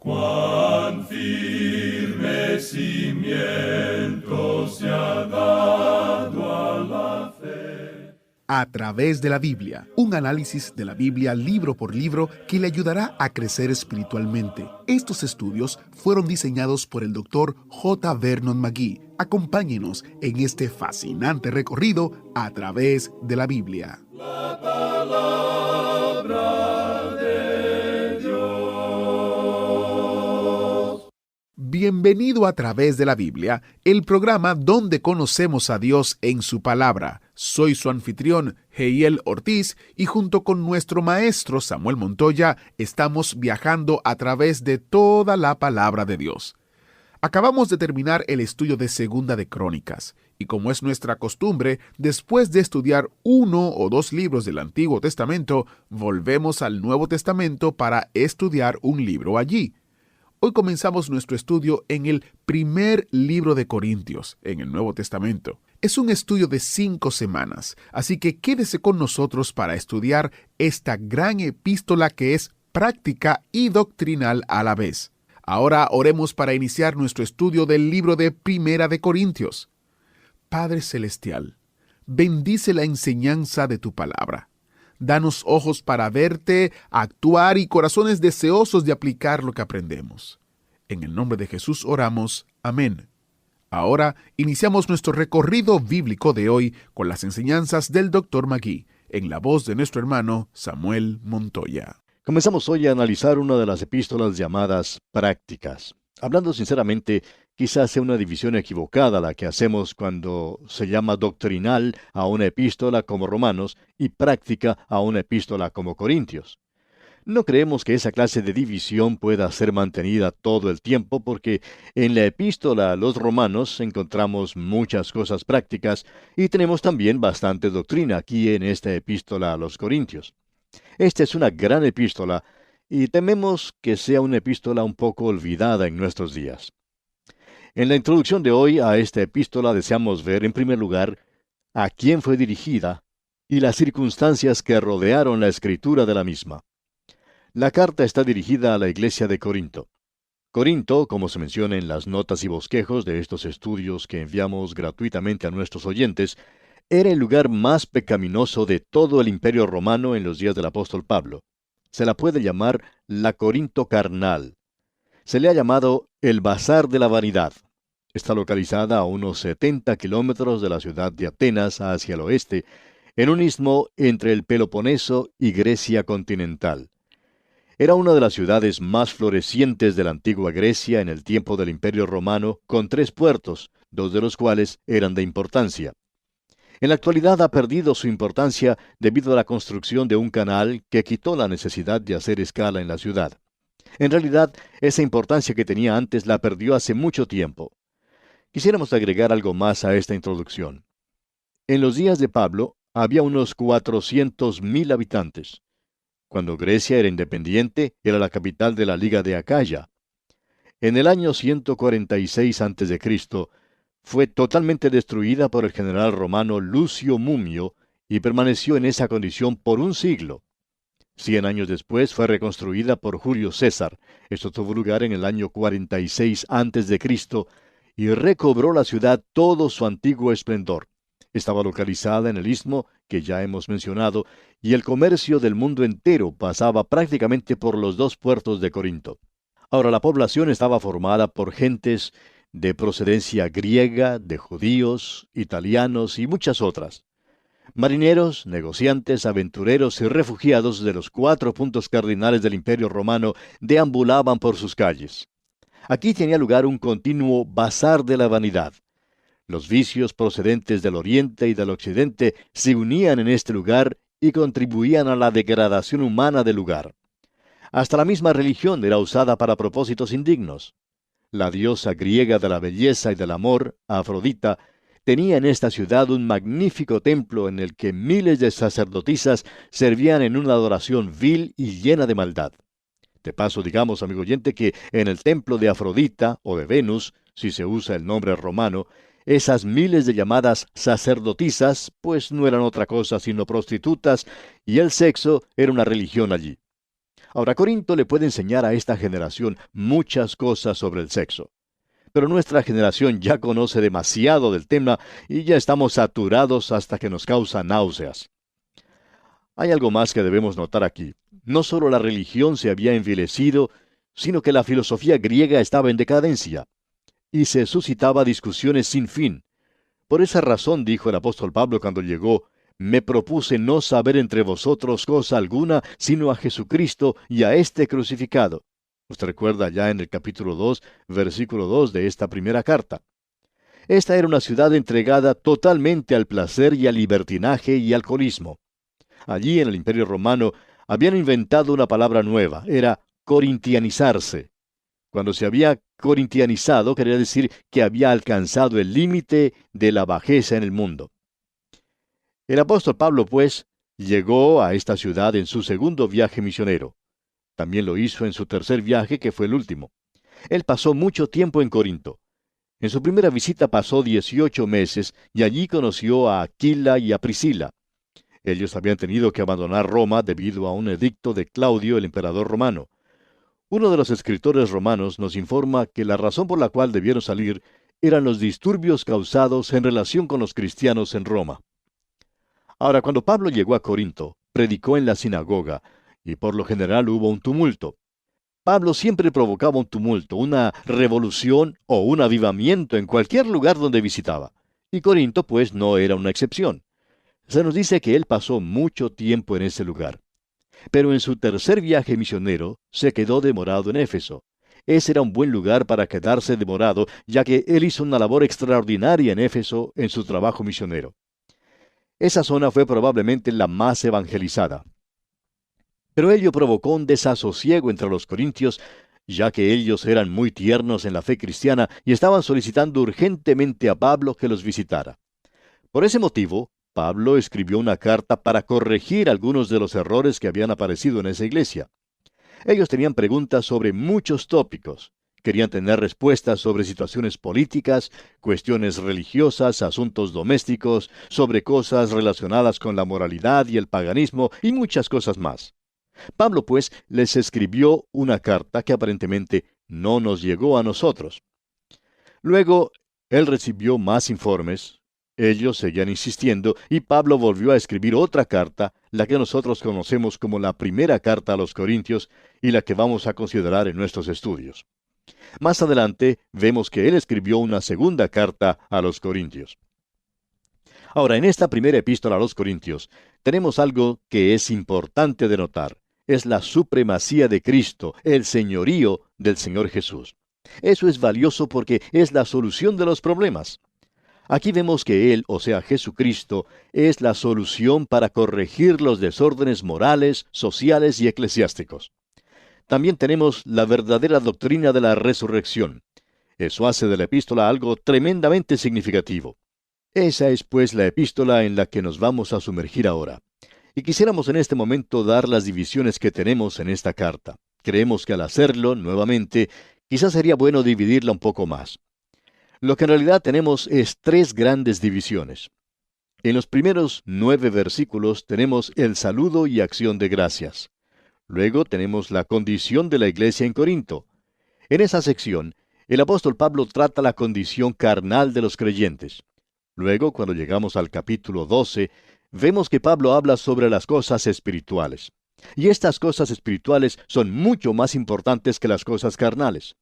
Cuán firme cimiento se ha dado a la fe. A través de la Biblia, un análisis de la Biblia libro por libro que le ayudará a crecer espiritualmente. Estos estudios fueron diseñados por el Dr. J. Vernon McGee. Acompáñenos en este fascinante recorrido a través de la Biblia. La palabra de Dios. Bienvenido a Través de la Biblia, el programa donde conocemos a Dios en su palabra. Soy su anfitrión, Heiel Ortiz, y junto con nuestro maestro Samuel Montoya, estamos viajando a través de toda la palabra de Dios. Acabamos de terminar el estudio de Segunda de Crónicas, y como es nuestra costumbre, después de estudiar uno o dos libros del Antiguo Testamento, volvemos al Nuevo Testamento para estudiar un libro allí. Hoy comenzamos nuestro estudio en el primer libro de Corintios, en el Nuevo Testamento. Es un estudio de 5 semanas, así que quédese con nosotros para estudiar esta gran epístola que es práctica y doctrinal a la vez. Ahora oremos para iniciar nuestro estudio del libro de Primera de Corintios. Padre Celestial, bendice la enseñanza de tu palabra. Danos ojos para verte, actuar y corazones deseosos de aplicar lo que aprendemos. En el nombre de Jesús oramos. Amén. Ahora iniciamos nuestro recorrido bíblico de hoy con las enseñanzas del Dr. McGee, en la voz de nuestro hermano Samuel Montoya. Comenzamos hoy a analizar una de las epístolas llamadas prácticas. Hablando sinceramente, quizás sea una división equivocada la que hacemos cuando se llama doctrinal a una epístola como Romanos y práctica a una epístola como Corintios. No creemos que esa clase de división pueda ser mantenida todo el tiempo porque en la epístola a los Romanos encontramos muchas cosas prácticas y tenemos también bastante doctrina aquí en esta epístola a los Corintios. Esta es una gran epístola y tememos que sea una epístola un poco olvidada en nuestros días. En la introducción de hoy a esta epístola deseamos ver, en primer lugar, a quién fue dirigida y las circunstancias que rodearon la escritura de la misma. La carta está dirigida a la iglesia de Corinto. Corinto, como se menciona en las notas y bosquejos de estos estudios que enviamos gratuitamente a nuestros oyentes, era el lugar más pecaminoso de todo el imperio romano en los días del apóstol Pablo. Se la puede llamar la Corinto carnal. Se le ha llamado el Bazar de la Vanidad. Está localizada a unos 70 kilómetros de la ciudad de Atenas hacia el oeste, en un istmo entre el Peloponeso y Grecia continental. Era una de las ciudades más florecientes de la antigua Grecia en el tiempo del Imperio Romano, con 3 puertos, 2 de los cuales eran de importancia. En la actualidad ha perdido su importancia debido a la construcción de un canal que quitó la necesidad de hacer escala en la ciudad. En realidad, esa importancia que tenía antes la perdió hace mucho tiempo. Quisiéramos agregar algo más a esta introducción. En los días de Pablo había unos 400,000 habitantes. Cuando Grecia era independiente, era la capital de la Liga de Acaya. En el año 146 a.C., fue totalmente destruida por el general romano Lucio Mumio y permaneció en esa condición por un siglo. 100 años después fue reconstruida por Julio César. Esto tuvo lugar en el año 46 a.C. y recobró la ciudad todo su antiguo esplendor. Estaba localizada en el istmo que ya hemos mencionado y el comercio del mundo entero pasaba prácticamente por los 2 puertos de Corinto. Ahora, la población estaba formada por gentes de procedencia griega, de judíos, italianos y muchas otras. Marineros, negociantes, aventureros y refugiados de los 4 puntos cardinales del Imperio Romano deambulaban por sus calles. Aquí tenía lugar un continuo bazar de la vanidad. Los vicios procedentes del Oriente y del Occidente se unían en este lugar y contribuían a la degradación humana del lugar. Hasta la misma religión era usada para propósitos indignos. La diosa griega de la belleza y del amor, Afrodita, tenía en esta ciudad un magnífico templo en el que miles de sacerdotisas servían en una adoración vil y llena de maldad. De paso, digamos, amigo oyente, que en el templo de Afrodita, o de Venus, si se usa el nombre romano, esas miles de llamadas sacerdotisas, pues no eran otra cosa sino prostitutas, y el sexo era una religión allí. Ahora, Corinto le puede enseñar a esta generación muchas cosas sobre el sexo. Pero nuestra generación ya conoce demasiado del tema y ya estamos saturados hasta que nos causa náuseas. Hay algo más que debemos notar aquí. No solo la religión se había envilecido, sino que la filosofía griega estaba en decadencia, y se suscitaba discusiones sin fin. Por esa razón dijo el apóstol Pablo cuando llegó: me propuse no saber entre vosotros cosa alguna, sino a Jesucristo y a este crucificado. Usted recuerda ya en el capítulo 2, versículo 2 de esta primera carta. Esta era una ciudad entregada totalmente al placer y al libertinaje y alcoholismo. Allí en el Imperio Romano habían inventado una palabra nueva, era corintianizarse. Cuando se había corintianizado, quería decir que había alcanzado el límite de la bajeza en el mundo. El apóstol Pablo, pues, llegó a esta ciudad en su segundo viaje misionero. También lo hizo en su tercer viaje, que fue el último. Él pasó mucho tiempo en Corinto. En su primera visita pasó 18 meses y allí conoció a Aquila y a Priscila. Ellos habían tenido que abandonar Roma debido a un edicto de Claudio, el emperador romano. Uno de los escritores romanos nos informa que la razón por la cual debieron salir eran los disturbios causados en relación con los cristianos en Roma. Ahora, cuando Pablo llegó a Corinto, predicó en la sinagoga, y por lo general hubo un tumulto. Pablo siempre provocaba un tumulto, una revolución o un avivamiento en cualquier lugar donde visitaba. Y Corinto, pues, no era una excepción. Se nos dice que él pasó mucho tiempo en ese lugar. Pero en su tercer viaje misionero se quedó demorado en Éfeso. Ese era un buen lugar para quedarse demorado, ya que él hizo una labor extraordinaria en Éfeso en su trabajo misionero. Esa zona fue probablemente la más evangelizada. Pero ello provocó un desasosiego entre los corintios, ya que ellos eran muy tiernos en la fe cristiana y estaban solicitando urgentemente a Pablo que los visitara. Por ese motivo, Pablo escribió una carta para corregir algunos de los errores que habían aparecido en esa iglesia. Ellos tenían preguntas sobre muchos tópicos. Querían tener respuestas sobre situaciones políticas, cuestiones religiosas, asuntos domésticos, sobre cosas relacionadas con la moralidad y el paganismo y muchas cosas más. Pablo, pues, les escribió una carta que aparentemente no nos llegó a nosotros. Luego, él recibió más informes. Ellos seguían insistiendo y Pablo volvió a escribir otra carta, la que nosotros conocemos como la primera carta a los Corintios y la que vamos a considerar en nuestros estudios. Más adelante vemos que él escribió una segunda carta a los Corintios. Ahora, en esta primera epístola a los Corintios, tenemos algo que es importante de notar. Es la supremacía de Cristo, el señorío del Señor Jesús. Eso es valioso porque es la solución de los problemas. Aquí vemos que Él, o sea, Jesucristo, es la solución para corregir los desórdenes morales, sociales y eclesiásticos. También tenemos la verdadera doctrina de la resurrección. Eso hace de la epístola algo tremendamente significativo. Esa es pues la epístola en la que nos vamos a sumergir ahora. Y quisiéramos en este momento dar las divisiones que tenemos en esta carta. Creemos que al hacerlo, nuevamente, quizás sería bueno dividirla un poco más. Lo que en realidad tenemos es 3 grandes divisiones. En los primeros 9 versículos tenemos el saludo y acción de gracias. Luego tenemos la condición de la iglesia en Corinto. En esa sección, el apóstol Pablo trata la condición carnal de los creyentes. Luego, cuando llegamos al capítulo 12, vemos que Pablo habla sobre las cosas espirituales. Y estas cosas espirituales son mucho más importantes que las cosas carnales.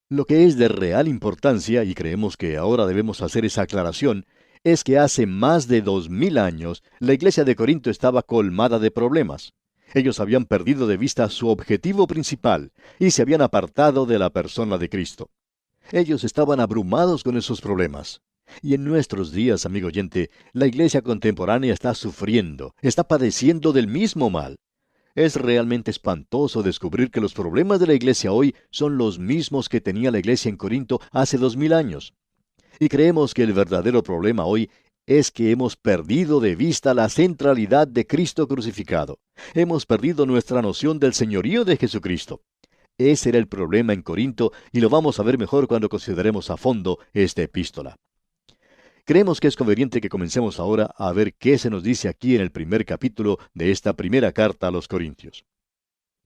Lo que es de real importancia, y creemos que ahora debemos hacer esa aclaración, es que hace más de 2000 años la iglesia de Corinto estaba colmada de problemas. Ellos habían perdido de vista su objetivo principal y se habían apartado de la persona de Cristo. Ellos estaban abrumados con esos problemas. Y en nuestros días, amigo oyente, la iglesia contemporánea está sufriendo, está padeciendo del mismo mal. Es realmente espantoso descubrir que los problemas de la iglesia hoy son los mismos que tenía la iglesia en Corinto hace 2000 años. Y creemos que el verdadero problema hoy es que hemos perdido de vista la centralidad de Cristo crucificado. Hemos perdido nuestra noción del señorío de Jesucristo. Ese era el problema en Corinto y lo vamos a ver mejor cuando consideremos a fondo esta epístola. Creemos que es conveniente que comencemos ahora a ver qué se nos dice aquí en el primer capítulo de esta primera carta a los Corintios.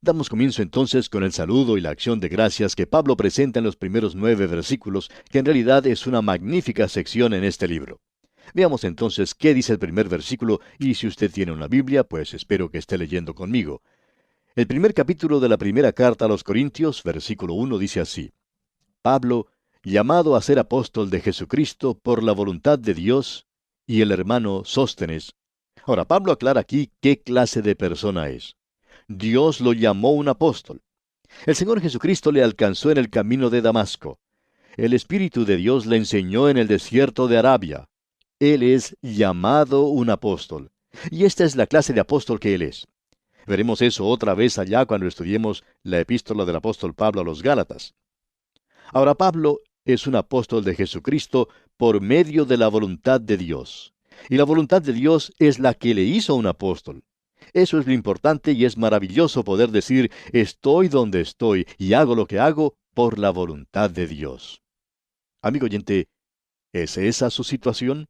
Damos comienzo entonces con el saludo y la acción de gracias que Pablo presenta en los primeros 9 versículos, que en realidad es una magnífica sección en este libro. Veamos entonces qué dice el primer versículo, y si usted tiene una Biblia, pues espero que esté leyendo conmigo. El primer capítulo de la primera carta a los Corintios, versículo 1, dice así: Pablo, llamado a ser apóstol de Jesucristo por la voluntad de Dios, y el hermano Sóstenes. Ahora, Pablo aclara aquí qué clase de persona es. Dios lo llamó un apóstol. El Señor Jesucristo le alcanzó en el camino de Damasco. El Espíritu de Dios le enseñó en el desierto de Arabia. Él es llamado un apóstol. Y esta es la clase de apóstol que él es. Veremos eso otra vez allá cuando estudiemos la epístola del apóstol Pablo a los Gálatas. Ahora, Pablo es un apóstol de Jesucristo por medio de la voluntad de Dios. Y la voluntad de Dios es la que le hizo un apóstol. Eso es lo importante, y es maravilloso poder decir: estoy donde estoy y hago lo que hago por la voluntad de Dios. Amigo oyente, ¿es esa su situación?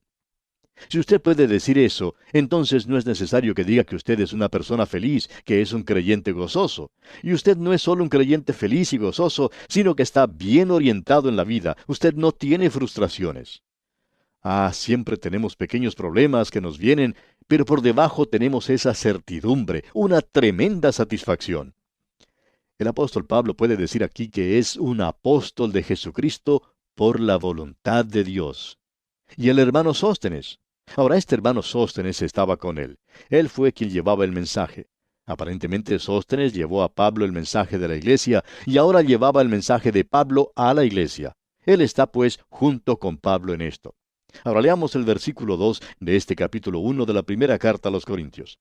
Si usted puede decir eso, entonces no es necesario que diga que usted es una persona feliz, que es un creyente gozoso. Y usted no es solo un creyente feliz y gozoso, sino que está bien orientado en la vida. Usted no tiene frustraciones. Siempre tenemos pequeños problemas que nos vienen, pero por debajo tenemos esa certidumbre, una tremenda satisfacción. El apóstol Pablo puede decir aquí que es un apóstol de Jesucristo por la voluntad de Dios. Y el hermano Sóstenes. Ahora, este hermano Sóstenes estaba con él. Él fue quien llevaba el mensaje. Aparentemente Sóstenes llevó a Pablo el mensaje de la iglesia, y ahora llevaba el mensaje de Pablo a la iglesia. Él está, pues, junto con Pablo en esto. Ahora leamos el versículo 2 de este capítulo 1 de la primera carta a los Corintios.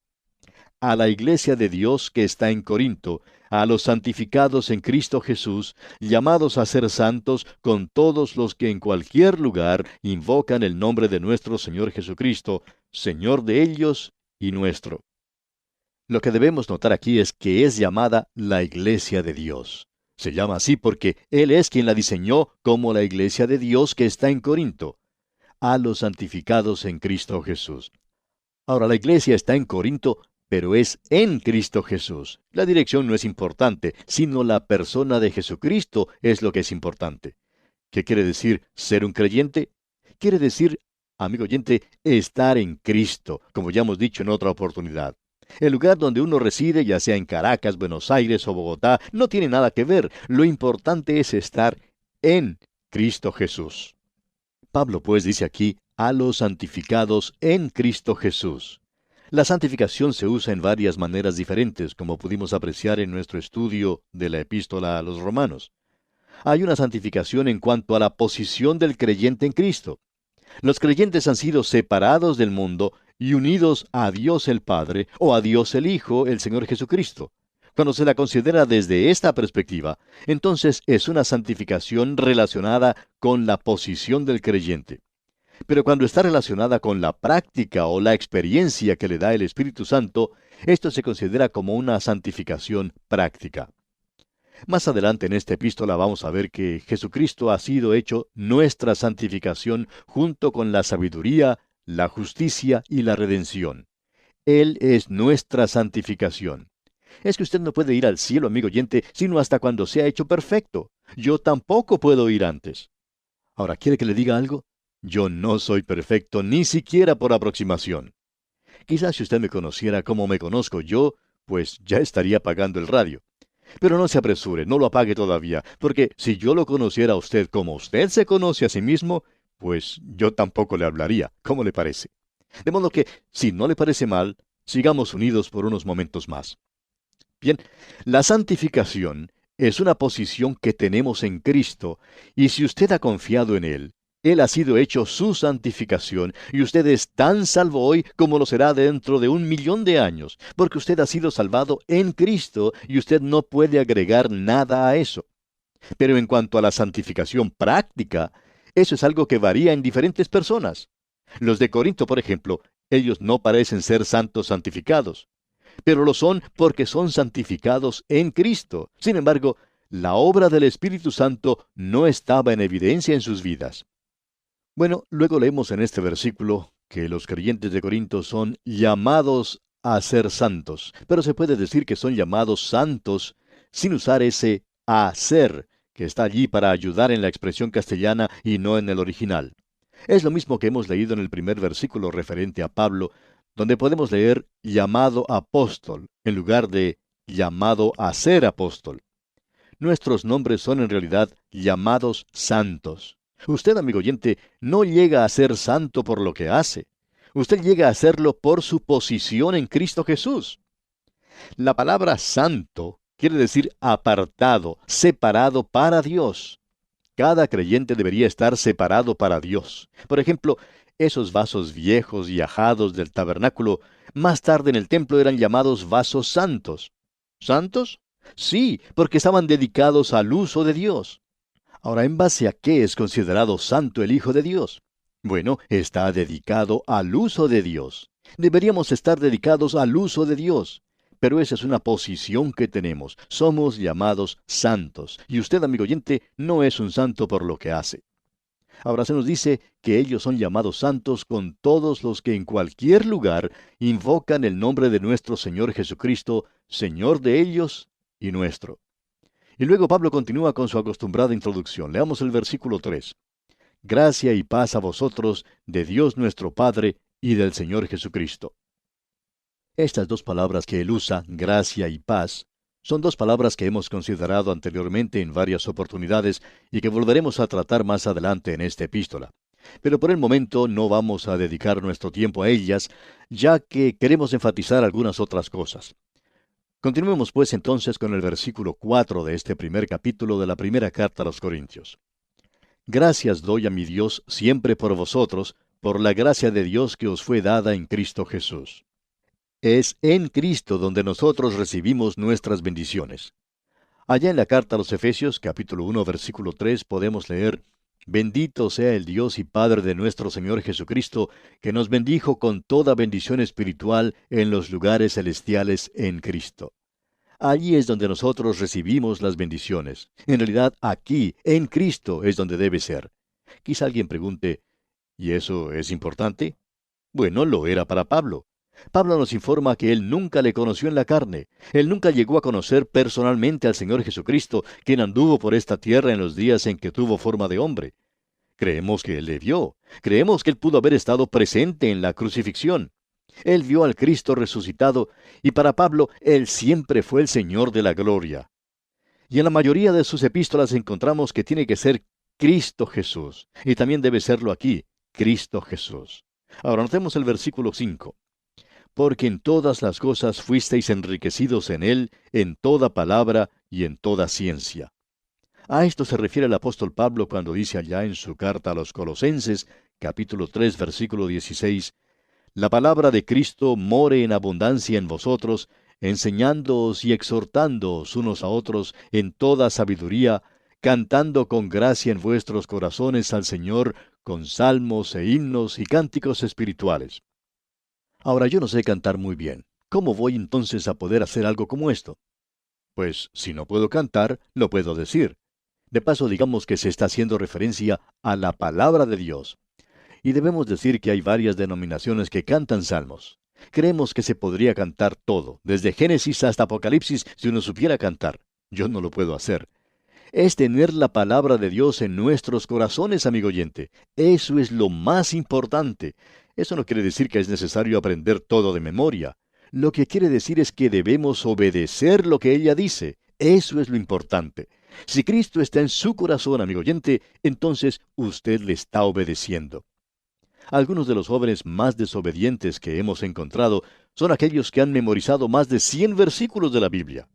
A la iglesia de Dios que está en Corinto, a los santificados en Cristo Jesús, llamados a ser santos con todos los que en cualquier lugar invocan el nombre de nuestro Señor Jesucristo, Señor de ellos y nuestro. Lo que debemos notar aquí es que es llamada la iglesia de Dios. Se llama así porque Él es quien la diseñó como la iglesia de Dios que está en Corinto, a los santificados en Cristo Jesús. Ahora, la iglesia está en Corinto, pero es en Cristo Jesús. La dirección no es importante, sino la persona de Jesucristo es lo que es importante. ¿Qué quiere decir ser un creyente? Quiere decir, amigo oyente, estar en Cristo, como ya hemos dicho en otra oportunidad. El lugar donde uno reside, ya sea en Caracas, Buenos Aires o Bogotá, no tiene nada que ver. Lo importante es estar en Cristo Jesús. Pablo, pues, dice aquí, a los santificados en Cristo Jesús. La santificación se usa en varias maneras diferentes, como pudimos apreciar en nuestro estudio de la epístola a los Romanos. Hay una santificación en cuanto a la posición del creyente en Cristo. Los creyentes han sido separados del mundo y unidos a Dios el Padre o a Dios el Hijo, el Señor Jesucristo. Cuando se la considera desde esta perspectiva, entonces es una santificación relacionada con la posición del creyente. Pero cuando está relacionada con la práctica o la experiencia que le da el Espíritu Santo, esto se considera como una santificación práctica. Más adelante en esta epístola vamos a ver que Jesucristo ha sido hecho nuestra santificación junto con la sabiduría, la justicia y la redención. Él es nuestra santificación. Es que usted no puede ir al cielo, amigo oyente, sino hasta cuando sea hecho perfecto. Yo tampoco puedo ir antes. Ahora, ¿quiere que le diga algo? Yo no soy perfecto, ni siquiera por aproximación. Quizás si usted me conociera como me conozco yo, pues ya estaría apagando el radio. Pero no se apresure, no lo apague todavía, porque si yo lo conociera a usted como usted se conoce a sí mismo, pues yo tampoco le hablaría. ¿Cómo le parece? De modo que, si no le parece mal, sigamos unidos por unos momentos más. Bien, la santificación es una posición que tenemos en Cristo, y si usted ha confiado en Él ha sido hecho su santificación, y usted es tan salvo hoy como lo será dentro de 1.000.000 de años, porque usted ha sido salvado en Cristo, y usted no puede agregar nada a eso. Pero en cuanto a la santificación práctica, eso es algo que varía en diferentes personas. Los de Corinto, por ejemplo, ellos no parecen ser santos santificados, pero lo son porque son santificados en Cristo. Sin embargo, la obra del Espíritu Santo no estaba en evidencia en sus vidas. Bueno, luego leemos en este versículo que los creyentes de Corinto son llamados a ser santos, pero se puede decir que son llamados santos sin usar ese a ser, que está allí para ayudar en la expresión castellana y no en el original. Es lo mismo que hemos leído en el primer versículo referente a Pablo, donde podemos leer llamado apóstol, en lugar de llamado a ser apóstol. Nuestros nombres son en realidad llamados santos. Usted, amigo oyente, no llega a ser santo por lo que hace. Usted llega a serlo por su posición en Cristo Jesús. La palabra santo quiere decir apartado, separado para Dios. Cada creyente debería estar separado para Dios. Por ejemplo, esos vasos viejos y ajados del tabernáculo, más tarde en el templo eran llamados vasos santos. ¿Santos? Sí, porque estaban dedicados al uso de Dios. Ahora, ¿en base a qué es considerado santo el Hijo de Dios? Bueno, está dedicado al uso de Dios. Deberíamos estar dedicados al uso de Dios. Pero esa es una posición que tenemos. Somos llamados santos. Y usted, amigo oyente, no es un santo por lo que hace. Ahora se nos dice que ellos son llamados santos con todos los que en cualquier lugar invocan el nombre de nuestro Señor Jesucristo, Señor de ellos y nuestro. Y luego Pablo continúa con su acostumbrada introducción. Leamos el versículo 3. Gracia y paz a vosotros, de Dios nuestro Padre y del Señor Jesucristo. Estas dos palabras que él usa, gracia y paz, son dos palabras que hemos considerado anteriormente en varias oportunidades y que volveremos a tratar más adelante en esta epístola. Pero por el momento no vamos a dedicar nuestro tiempo a ellas, ya que queremos enfatizar algunas otras cosas. Continuemos pues entonces con el versículo 4 de este primer capítulo de la primera carta a los Corintios. Gracias doy a mi Dios siempre por vosotros, por la gracia de Dios que os fue dada en Cristo Jesús. Es en Cristo donde nosotros recibimos nuestras bendiciones. Allá en la carta a los Efesios, capítulo 1, versículo 3, podemos leer, Bendito sea el Dios y Padre de nuestro Señor Jesucristo, que nos bendijo con toda bendición espiritual en los lugares celestiales en Cristo. Allí es donde nosotros recibimos las bendiciones. En realidad, aquí, en Cristo, es donde debe ser. Quizá alguien pregunte, ¿y eso es importante? Bueno, lo era para Pablo. Pablo nos informa que él nunca le conoció en la carne. Él nunca llegó a conocer personalmente al Señor Jesucristo, quien anduvo por esta tierra en los días en que tuvo forma de hombre. Creemos que él le vio. Creemos que él pudo haber estado presente en la crucifixión. Él vio al Cristo resucitado, y para Pablo, él siempre fue el Señor de la gloria. Y en la mayoría de sus epístolas encontramos que tiene que ser Cristo Jesús, y también debe serlo aquí, Cristo Jesús. Ahora notemos el versículo 5. Porque en todas las cosas fuisteis enriquecidos en Él, en toda palabra y en toda ciencia. A esto se refiere el apóstol Pablo cuando dice allá en su carta a los Colosenses, capítulo 3, versículo 16, La palabra de Cristo more en abundancia en vosotros, enseñándoos y exhortándoos unos a otros en toda sabiduría, cantando con gracia en vuestros corazones al Señor, con salmos e himnos y cánticos espirituales. Ahora yo no sé cantar muy bien. ¿Cómo voy entonces a poder hacer algo como esto? Pues si no puedo cantar, no puedo decir. De paso, digamos que se está haciendo referencia a la palabra de Dios. Y debemos decir que hay varias denominaciones que cantan salmos. Creemos que se podría cantar todo, desde Génesis hasta Apocalipsis, si uno supiera cantar. Yo no lo puedo hacer. Es tener la palabra de Dios en nuestros corazones, amigo oyente. Eso es lo más importante. Eso no quiere decir que es necesario aprender todo de memoria. Lo que quiere decir es que debemos obedecer lo que ella dice. Eso es lo importante. Si Cristo está en su corazón, amigo oyente, entonces usted le está obedeciendo. Algunos de los jóvenes más desobedientes que hemos encontrado son aquellos que han memorizado más de 100 versículos de la Biblia.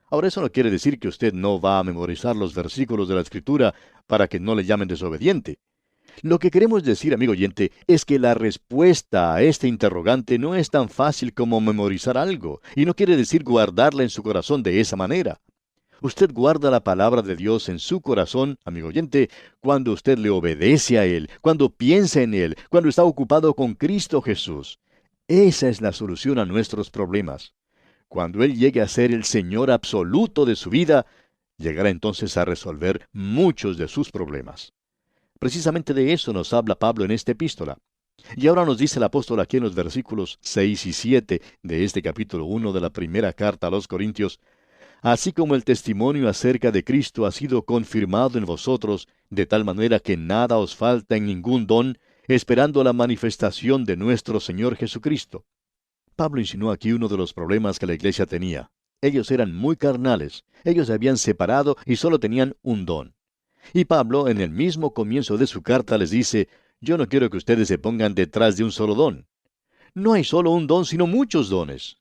Ahora, eso no quiere decir que usted no va a memorizar los versículos de la Escritura para que no le llamen desobediente. Lo que queremos decir, amigo oyente, es que la respuesta a este interrogante no es tan fácil como memorizar algo, y no quiere decir guardarla en su corazón de esa manera. Usted guarda la palabra de Dios en su corazón, amigo oyente, cuando usted le obedece a Él, cuando piensa en Él, cuando está ocupado con Cristo Jesús. Esa es la solución a nuestros problemas. Cuando Él llegue a ser el Señor absoluto de su vida, llegará entonces a resolver muchos de sus problemas. Precisamente de eso nos habla Pablo en esta epístola. Y ahora nos dice el apóstol aquí en los versículos 6 y 7 de este capítulo 1 de la primera carta a los Corintios: así como el testimonio acerca de Cristo ha sido confirmado en vosotros, de tal manera que nada os falta en ningún don, esperando la manifestación de nuestro Señor Jesucristo. Pablo insinuó aquí uno de los problemas que la iglesia tenía. Ellos eran muy carnales, ellos se habían separado y solo tenían un don. Y Pablo, en el mismo comienzo de su carta, les dice: yo no quiero que ustedes se pongan detrás de un solo don. No hay solo un don, sino muchos dones.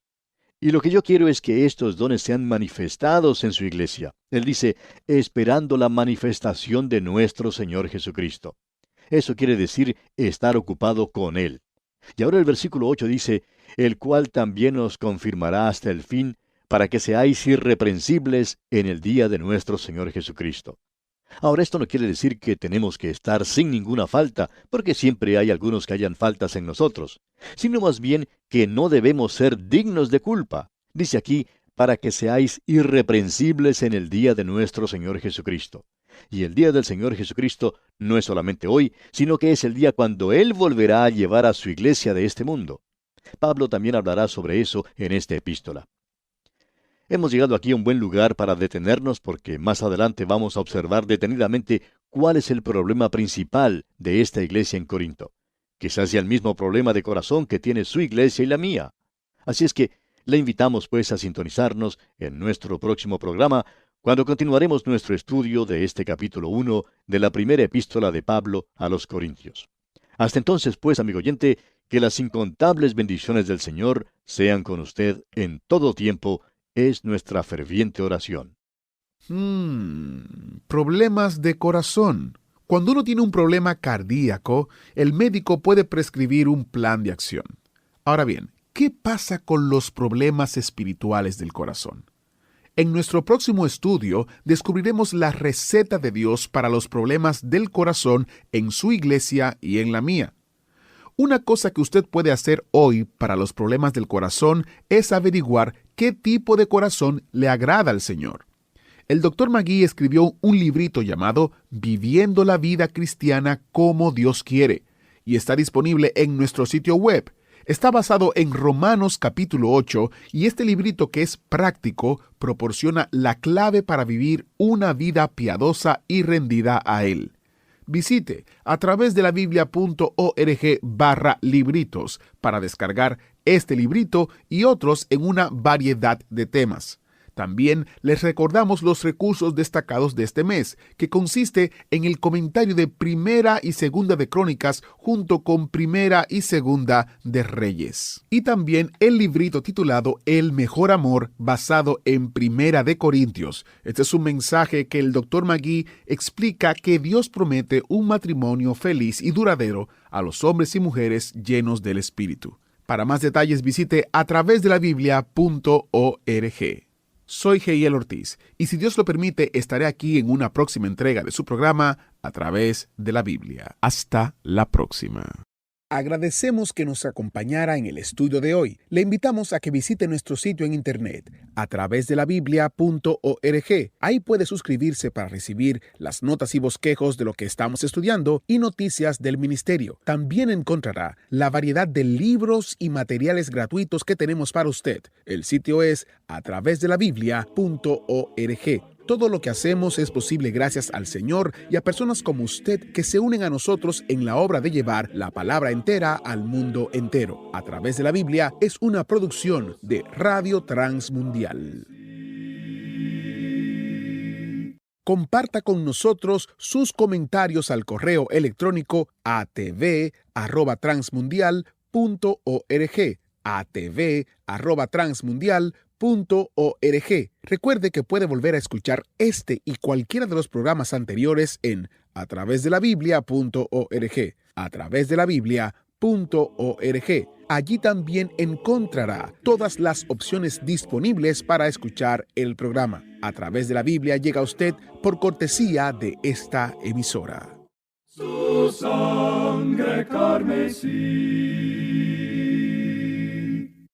Y lo que yo quiero es que estos dones sean manifestados en su iglesia. Él dice, esperando la manifestación de nuestro Señor Jesucristo. Eso quiere decir estar ocupado con Él. Y ahora el versículo 8 dice, el cual también os confirmará hasta el fin, para que seáis irreprensibles en el día de nuestro Señor Jesucristo. Ahora, esto no quiere decir que tenemos que estar sin ninguna falta, porque siempre hay algunos que hayan faltas en nosotros, sino más bien que no debemos ser dignos de culpa. Dice aquí, para que seáis irreprensibles en el día de nuestro Señor Jesucristo. Y el día del Señor Jesucristo no es solamente hoy, sino que es el día cuando Él volverá a llevar a su iglesia de este mundo. Pablo también hablará sobre eso en esta epístola. Hemos llegado aquí a un buen lugar para detenernos porque más adelante vamos a observar detenidamente cuál es el problema principal de esta iglesia en Corinto. Quizás sea el mismo problema de corazón que tiene su iglesia y la mía. Así es que le invitamos pues a sintonizarnos en nuestro próximo programa, cuando continuaremos nuestro estudio de este capítulo 1 de la primera epístola de Pablo a los Corintios. Hasta entonces pues, amigo oyente, que las incontables bendiciones del Señor sean con usted en todo tiempo. Es nuestra ferviente oración. Problemas de corazón. Cuando uno tiene un problema cardíaco, el médico puede prescribir un plan de acción. Ahora bien, ¿qué pasa con los problemas espirituales del corazón? En nuestro próximo estudio descubriremos la receta de Dios para los problemas del corazón en su iglesia y en la mía. Una cosa que usted puede hacer hoy para los problemas del corazón es averiguar qué tipo de corazón le agrada al Señor. El Dr. Magui escribió un librito llamado Viviendo la vida cristiana como Dios quiere, y está disponible en nuestro sitio web. Está basado en Romanos capítulo 8, y este librito, que es práctico, proporciona la clave para vivir una vida piadosa y rendida a Él. Visite a través de la biblia.org/libritos para descargar este librito y otros en una variedad de temas. También les recordamos los recursos destacados de este mes, que consiste en el comentario de Primera y Segunda de Crónicas junto con Primera y Segunda de Reyes. Y también el librito titulado El Mejor Amor, basado en Primera de Corintios. Este es un mensaje que el Dr. Magui explica que Dios promete un matrimonio feliz y duradero a los hombres y mujeres llenos del Espíritu. Para más detalles visite a través de la biblia.org. Soy Heiel Ortiz, y si Dios lo permite, estaré aquí en una próxima entrega de su programa A través de la Biblia. Hasta la próxima. Agradecemos que nos acompañara en el estudio de hoy. Le invitamos a que visite nuestro sitio en internet, a través de la biblia.org. Ahí puede suscribirse para recibir las notas y bosquejos de lo que estamos estudiando y noticias del ministerio. También encontrará la variedad de libros y materiales gratuitos que tenemos para usted. El sitio es a través de la biblia.org. Todo lo que hacemos es posible gracias al Señor y a personas como usted que se unen a nosotros en la obra de llevar la palabra entera al mundo entero. A través de la Biblia es una producción de Radio Transmundial. Comparta con nosotros sus comentarios al correo electrónico atv@transmundial.org. atv@transmundial.org. Recuerde que puede volver a escuchar este y cualquiera de los programas anteriores en a través de la biblia.org. A través de la biblia.org. Allí también encontrará todas las opciones disponibles para escuchar el programa. A través de la Biblia llega a usted por cortesía de esta emisora. Su sangre carmesí